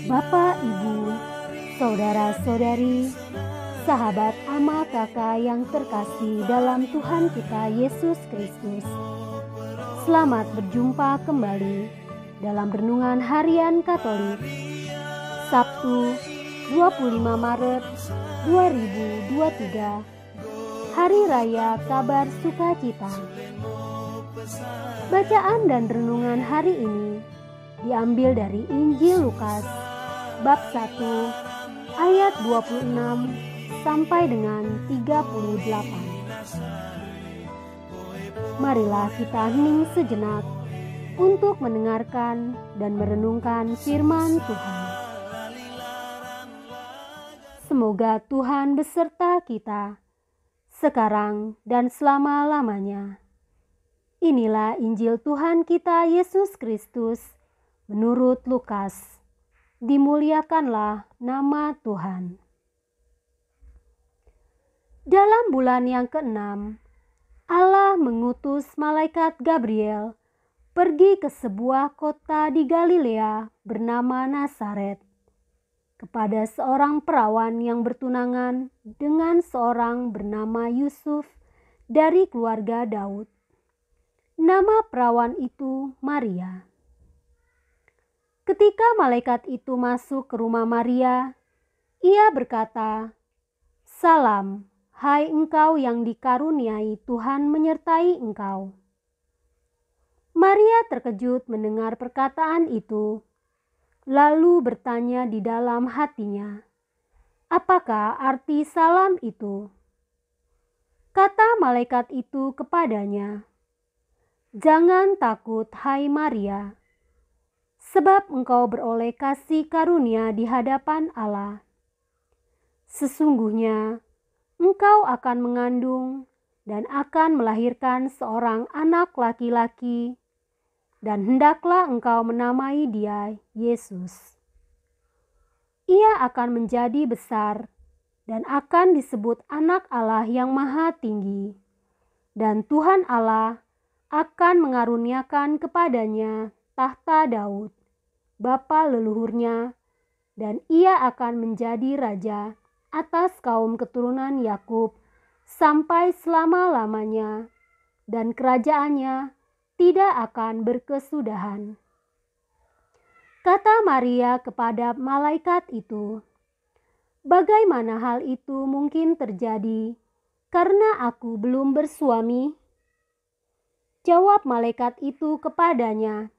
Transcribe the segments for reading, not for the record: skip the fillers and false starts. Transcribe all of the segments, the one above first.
Bapak, Ibu, saudara-saudari, sahabat ama kakak yang terkasih dalam Tuhan kita Yesus Kristus. Selamat berjumpa kembali dalam Renungan Harian Katolik, Sabtu 25 Maret 2023, Hari Raya Kabar Sukacita. Bacaan dan renungan hari ini diambil dari Injil Lukas bab 1 ayat 26 sampai dengan 38. Marilah kita hening sejenak untuk mendengarkan dan merenungkan firman Tuhan. Semoga Tuhan beserta kita sekarang dan selama-lamanya. Inilah Injil Tuhan kita Yesus Kristus menurut Lukas. Dimuliakanlah nama Tuhan. Dalam bulan yang ke-6, Allah mengutus malaikat Gabriel pergi ke sebuah kota di Galilea bernama Nazaret kepada seorang perawan yang bertunangan dengan seorang bernama Yusuf dari keluarga Daud. Nama perawan itu Maria. Ketika malaikat itu masuk ke rumah Maria, ia berkata, "Salam, hai engkau yang dikaruniai Tuhan menyertai engkau." Maria terkejut mendengar perkataan itu, lalu bertanya di dalam hatinya, "Apakah arti salam itu?" Kata malaikat itu kepadanya, "Jangan takut, hai Maria, sebab engkau beroleh kasih karunia di hadapan Allah. Sesungguhnya engkau akan mengandung dan akan melahirkan seorang anak laki-laki, dan hendaklah engkau menamai dia Yesus. Ia akan menjadi besar dan akan disebut Anak Allah yang Maha Tinggi, dan Tuhan Allah akan mengaruniakan kepadanya tahta Daud, bapa leluhurnya, dan ia akan menjadi raja atas kaum keturunan Yakub sampai selama-lamanya, dan kerajaannya tidak akan berkesudahan." Kata Maria kepada malaikat itu, "Bagaimana hal itu mungkin terjadi, karena aku belum bersuami?" Jawab malaikat itu kepadanya,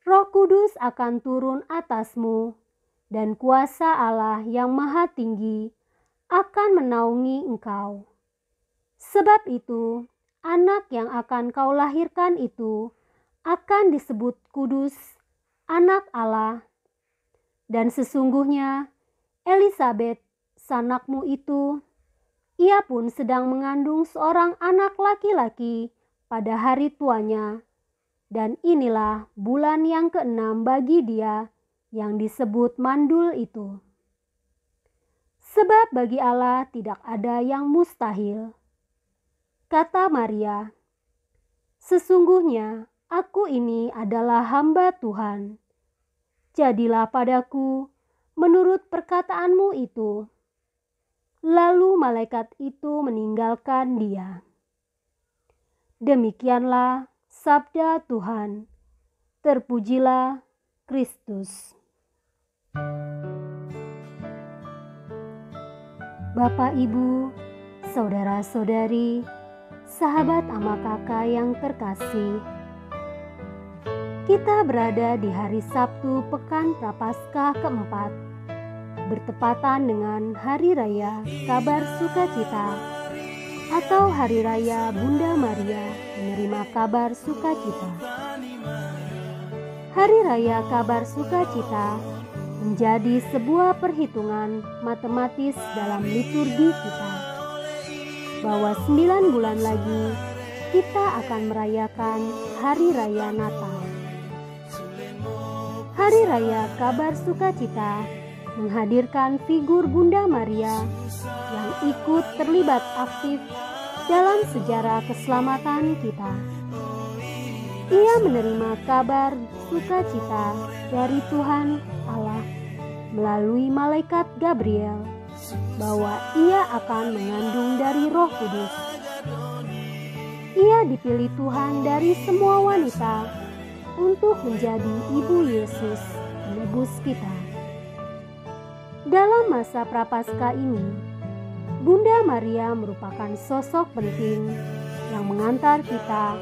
"Roh Kudus akan turun atasmu, dan kuasa Allah yang Maha Tinggi akan menaungi engkau. Sebab itu, anak yang akan kau lahirkan itu akan disebut kudus, Anak Allah. Dan sesungguhnya Elisabet, sanakmu itu, ia pun sedang mengandung seorang anak laki-laki pada hari tuanya, dan inilah bulan yang ke-6 bagi dia yang disebut mandul itu. Sebab bagi Allah tidak ada yang mustahil." Kata Maria, "Sesungguhnya aku ini adalah hamba Tuhan. Jadilah padaku menurut perkataanmu itu." Lalu malaikat itu meninggalkan dia. Demikianlah sabda Tuhan. Terpujilah Kristus. Bapak, Ibu, saudara-saudari, sahabat ama kakak yang terkasih, kita berada di hari Sabtu Pekan Prapaskah keempat, bertepatan dengan Hari Raya Kabar Sukacita atau Hari Raya Bunda Maria menerima kabar sukacita. Hari Raya Kabar Sukacita menjadi sebuah perhitungan matematis dalam liturgi kita, bahwa 9 bulan lagi kita akan merayakan Hari Raya Natal. Hari Raya Kabar Sukacita menghadirkan figur Bunda Maria yang ikut terlibat aktif dalam sejarah keselamatan kita. Ia menerima kabar sukacita dari Tuhan Allah melalui malaikat Gabriel bahwa ia akan mengandung dari Roh Kudus. Ia dipilih Tuhan dari semua wanita untuk menjadi ibu Yesus, penebus kita. Dalam masa Prapaskah ini, Bunda Maria merupakan sosok penting yang mengantar kita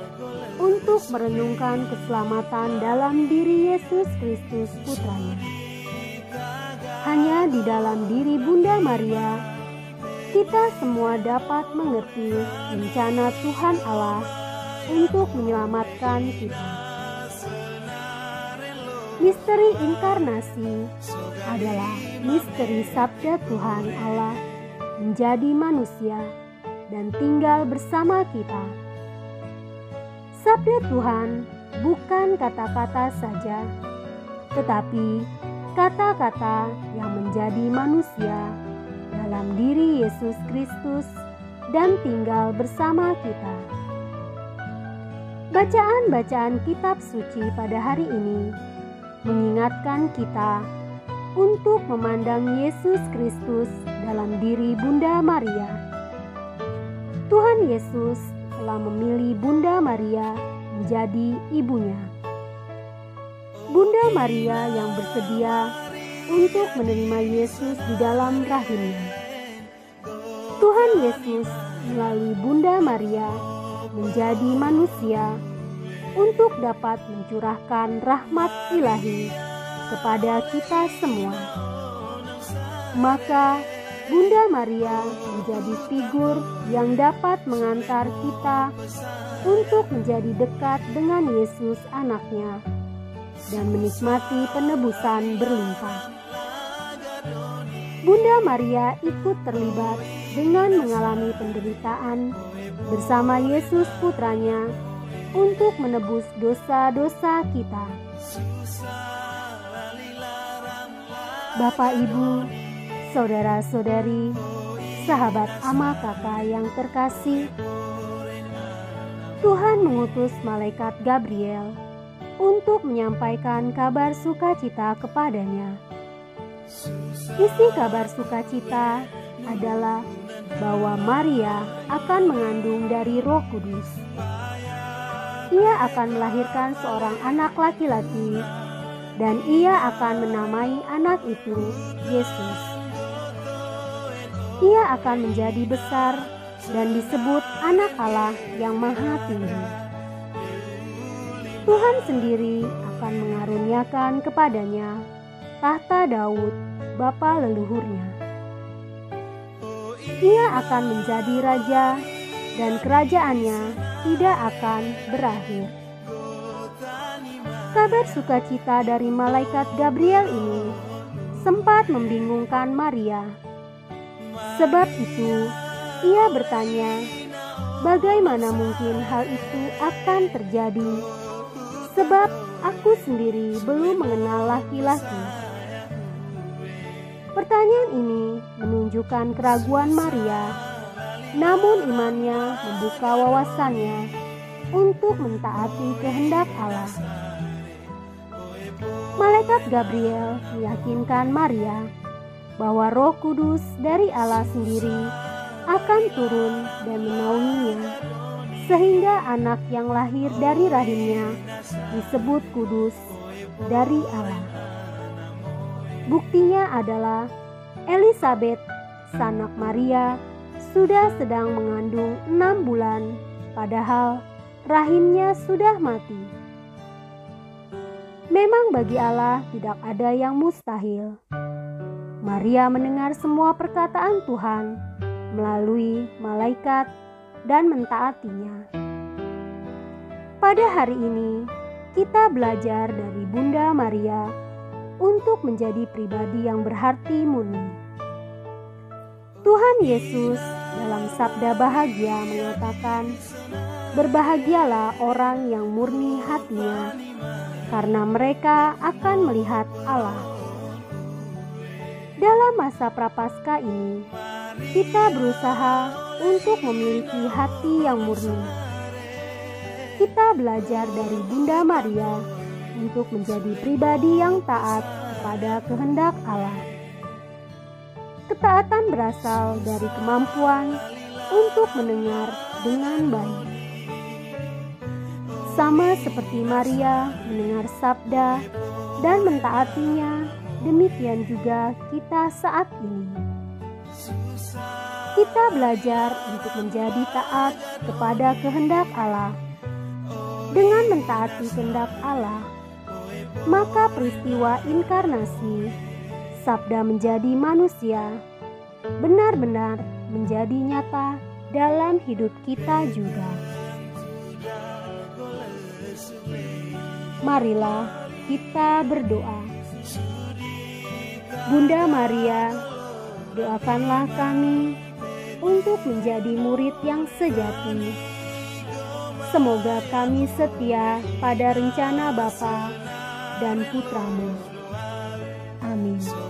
untuk merenungkan keselamatan dalam diri Yesus Kristus Putranya. Hanya di dalam diri Bunda Maria, kita semua dapat mengerti rencana Tuhan Allah untuk menyelamatkan kita. Misteri inkarnasi adalah misteri sabda Tuhan Allah menjadi manusia dan tinggal bersama kita. Sabda Tuhan bukan kata-kata saja, tetapi kata-kata yang menjadi manusia dalam diri Yesus Kristus dan tinggal bersama kita. Bacaan-bacaan kitab suci pada hari ini mengingatkan kita untuk memandang Yesus Kristus dalam diri Bunda Maria. Tuhan Yesus telah memilih Bunda Maria menjadi ibunya. Bunda Maria yang bersedia untuk menerima Yesus di dalam rahimnya. Tuhan Yesus melalui Bunda Maria menjadi manusia untuk dapat mencurahkan rahmat ilahi kepada kita semua. Maka Bunda Maria menjadi figur yang dapat mengantar kita untuk menjadi dekat dengan Yesus anaknya dan menikmati penebusan berlimpah. Bunda Maria ikut terlibat dengan mengalami penderitaan bersama Yesus Putranya untuk menebus dosa-dosa kita. Bapak, Ibu, saudara-saudari, sahabat ama kakak yang terkasih, Tuhan mengutus malaikat Gabriel untuk menyampaikan kabar sukacita kepadanya. Isi kabar sukacita adalah bahwa Maria akan mengandung dari Roh Kudus. Ia akan melahirkan seorang anak laki-laki dan ia akan menamai anak itu Yesus. Ia akan menjadi besar dan disebut Anak Allah yang Maha Tinggi. Tuhan sendiri akan mengaruniakan kepadanya tahta Daud, bapa leluhurnya. Ia akan menjadi raja dan kerajaannya tidak akan berakhir. Kabar sukacita dari malaikat Gabriel ini sempat membingungkan Maria. Sebab itu, ia bertanya, bagaimana mungkin hal itu akan terjadi? Sebab aku sendiri belum mengenal laki-laki. Pertanyaan ini menunjukkan keraguan Maria, namun imannya membuka wawasannya untuk mentaati kehendak Allah. Malaikat Gabriel meyakinkan Maria bahwa Roh Kudus dari Allah sendiri akan turun dan menaunginya, sehingga anak yang lahir dari rahimnya disebut kudus dari Allah. Buktinya adalah Elisabet, sanak Maria, sudah sedang mengandung 6 bulan, padahal rahimnya sudah mati. Memang bagi Allah tidak ada yang mustahil. Maria mendengar semua perkataan Tuhan melalui malaikat dan mentaatinya. Pada hari ini, kita belajar dari Bunda Maria untuk menjadi pribadi yang berhati murni. Tuhan Yesus dalam sabda bahagia mengatakan, berbahagialah orang yang murni hatinya, karena mereka akan melihat Allah. Dalam masa Prapaskah ini, kita berusaha untuk memiliki hati yang murni. Kita belajar dari Bunda Maria untuk menjadi pribadi yang taat kepada kehendak Allah. Ketaatan berasal dari kemampuan untuk mendengar dengan baik. Sama seperti Maria mendengar sabda dan mentaatinya, demikian juga kita saat ini. Kita belajar untuk menjadi taat kepada kehendak Allah. Dengan mentaati kehendak Allah, maka peristiwa inkarnasi, sabda menjadi manusia, benar-benar menjadi nyata dalam hidup kita juga. Marilah kita berdoa. Bunda Maria, doakanlah kami untuk menjadi murid yang sejati. Semoga kami setia pada rencana Bapa dan Putra-Mu. Amin.